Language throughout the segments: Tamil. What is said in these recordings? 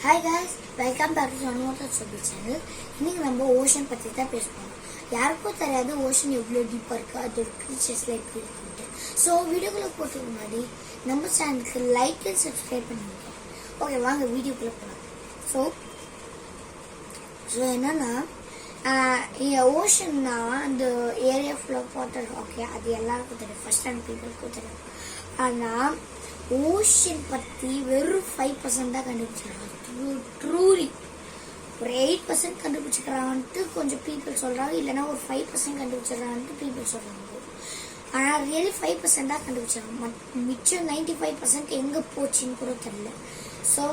Hi guys, welcome back to Sonata Sobi channel. இன்னைக்கு நம்ம ஓஷன் பத்தி தான் பேசணும். யாருக்கும் தெரியாது ஓஷன் எவ்வளவு டீப்பா இருக்கு, அதோட creatures எப்படி இருக்குன்னு. ஸோ வீடியோக்குள்ள போறதுக்கு முன்னாடி நம்ம சேனலுக்கு லைக் அண்ட் சப்ஸ்கிரைப் பண்ணுங்க. ஓகே, வாங்க வீடியோக்குள்ள போகலாம். ஸோ என்னன்னா ஓஷன்னா அந்த area full of water. Okay, அது எல்லாருக்கும் தெரியும், ஃபர்ஸ்ட் டைம் பீப்புளுக்கும் தெரியும். ஆனால் ஓஷன் பற்றி வெறும் 5% தான் கண்டுபிடிச்சிருக்காங்க. ட்ரூலி ஒரு 8% கண்டுபிடிச்சிக்கிறான்ட்டு கொஞ்சம் பீப்புள் சொல்கிறாங்க, இல்லைன்னா ஒரு 5% கண்டுபிடிச்சிடறான்ட்டு பீப்புள் சொல்கிறாங்க. ஆனால் ரியலி 5% தான் கண்டுபிடிச்சாங்க. மிச்சம் 95% எங்கே போச்சுன்னு கூட தெரியல. ஸோ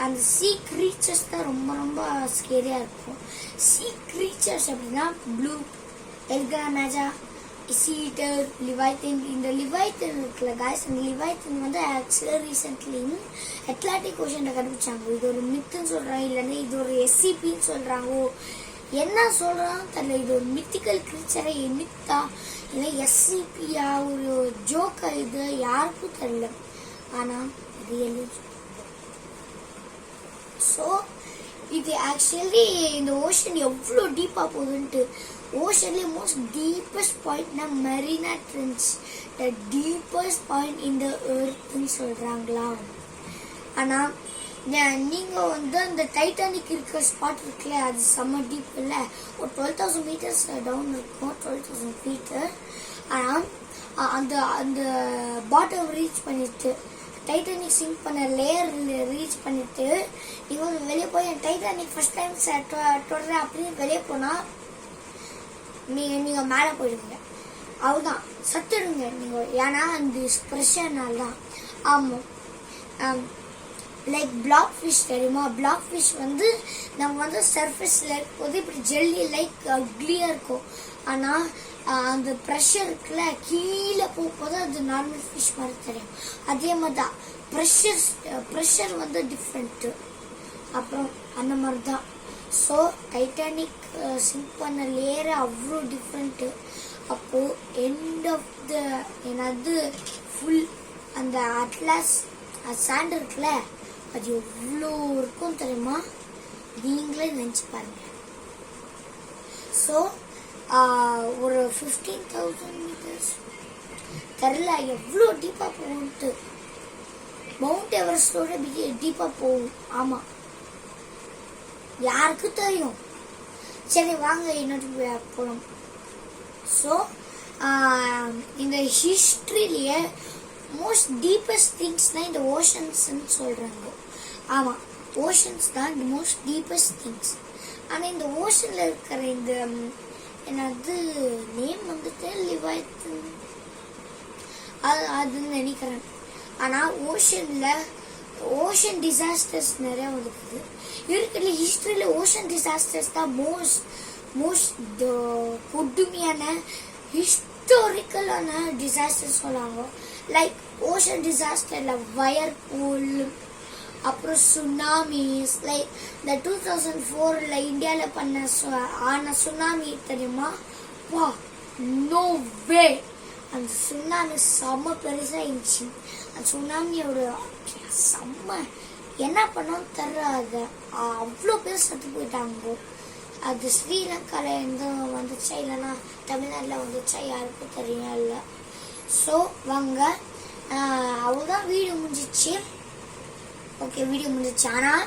அந்த சி க்ரீச்சர்ஸ் தான் ரொம்ப ரொம்ப ஸ்கேரியாக இருக்கும். சி க்ரீச்சர்ஸ் அப்படின்னா ப்ளூ, எல்கிராமேஜா, சீட்டர், லிவைத்தன். இந்த லிவைத்தன் இருக்குல்ல காய்ஸ், இந்த லிவைத்தன் வந்து ஆக்சுவலாக ரீசென்ட்லி அட்லாண்டிக் ஓஷனில் கண்டுபிடிச்சாங்க. இது ஒரு மித்துன்னு சொல்கிறாங்க, இல்லைன்னா இது ஒரு எஸ்சிபின்னு சொல்கிறாங்க. என்ன சொல்கிறான்னு தெரியல. இது ஒரு மித்திக்கல் கிரீச்சரை மித்தா இல்லை எஸ்சிபியா ஒரு ஜோக்கா, இது யாருக்கும் தெரியல. ஆனால் ரியலி ஸோ இது ஆக்சுவலி இந்த ஓஷன் எவ்வளோ டீப்பாக போகுதுன்ட்டு. ஓஷன்லேயே மோஸ்ட் டீப்பஸ்ட் பாயிண்ட்னா Mariana trench, the deepest point இந்த எர்த்ன்னு சொல்கிறாங்களா. ஆனால் நீங்கள் வந்து அந்த டைட்டானிக் இருக்கிற ஸ்பாட் இருக்குல்ல, அது செம்ம டீப் இல்லை, ஒரு 12,000 meters டவுன் இருக்கும், 12,000 feet. ஆனால் அந்த அந்த பாட்டம் ரீச் பண்ணிட்டு டைட்டானிக் சிங்க் பண்ண லேயர் ரீச் பண்ணிட்டு நீங்கள் வெளியே போய் டைட்டானிக் ஃபர்ஸ்ட் டைம் தொடர்றேன் அப்படின்னு வெளியே போனால் நீங்கள் மேலே போயிடுங்க, அவ்வளோதான், சத்துடுங்க நீங்கள். ஏன்னா அந்த ப்ரெஷர்னால தான். ஆமாம், லைக் பிளாக் ஃபிஷ் தெரியுமா? பிளாக் ஃபிஷ் வந்து நம்ம வந்து சர்ஃபேஸில் இருக்கும்போது இப்படி ஜெல்லி லைக் க்ளியாக இருக்கும். ஆனால் அந்த ப்ரெஷர் இருக்குல்ல, கீழே போகும்போது அது நார்மல் ஃபிஷ் மாதிரி தெரியும். அதே மாதிரி தான் ப்ரெஷர் வந்து டிஃப்ரெண்ட்டு. அப்புறம் அந்த மாதிரி தான். ஸோ டைட்டானிக் சிங்க் பண்ண லேயர் அவ்வளோ டிஃப்ரெண்ட்டு. அப்போது எண்ட் ஆஃப் த என்னது ஃபுல் அந்த அட்லாஸ் சாண்ட் இருக்குல்ல, அது எவ்வளோ இருக்கும் தெரியுமா? நீங்களே நினச்சி பாருங்க. ஸோ ஒரு 15,000 meters தெரில எவ்வளோ டீப்பாக போகும்ட்டு. மவுண்ட் எவரெஸ்டோட டீப்பாக போகும். ஆமாம், யாருக்கு தெரியும்? சரி வாங்க இன்னொரு போகலாம். ஸோ இந்த ஹிஸ்ட்ரியிலேயே மோஸ்ட் டீப்பஸ்ட் திங்ஸ்னால் இந்த ஓஷன்ஸ்ன்னு சொல்கிறாங்க. ஆமாம், ஓஷன்ஸ் தான் இந்த மோஸ்ட் டீப்பஸ்ட் திங்ஸ். ஆனால் இந்த ஓஷனில் இருக்கிற இந்த என்னது நேம் வந்துட்டு லிவைத்தன் அதுன்னு நினைக்கிறேன். ஆனால் ஓஷன் டிசாஸ்டர்ஸ் நிறையா வந்துருக்குது. இருக்கிற ஹிஸ்ட்ரியில் ஓஷன் டிசாஸ்டர்ஸ் தான் மோஸ்ட் கொடுமையான ஹிஸ்டாரிக்கலான டிசாஸ்டர் சொல்லுவாங்க. லைக் ஓஷன் டிசாஸ்டரில் வயர் பூல், அப்புறம் சுனாமிஸ். லைக் இந்த 2004 இந்தியாவில் ஆன சுனாமி தெரியுமா? வா, நோ வே, அந்த சுனாமி செம்ம பெருசாக இருந்துச்சு. அந்த சுனாமியோட செம்ம என்ன பண்ணோன்னு தெரியாது, அவ்வளோ பேர் செத்து போயிட்டாங்க. அது ஸ்ரீலங்காவில் எந்த வந்துச்சா இல்லைன்னா தமிழ்நாட்டில் வந்துச்சா யாருக்கும் தெரியும் இல்லை. ஸோ வாங்க, அவ்வளோதான், வீடியோ முடிஞ்சிச்சு. ஓகே, வீடியோ முடிஞ்சிச்சு. ஆனால்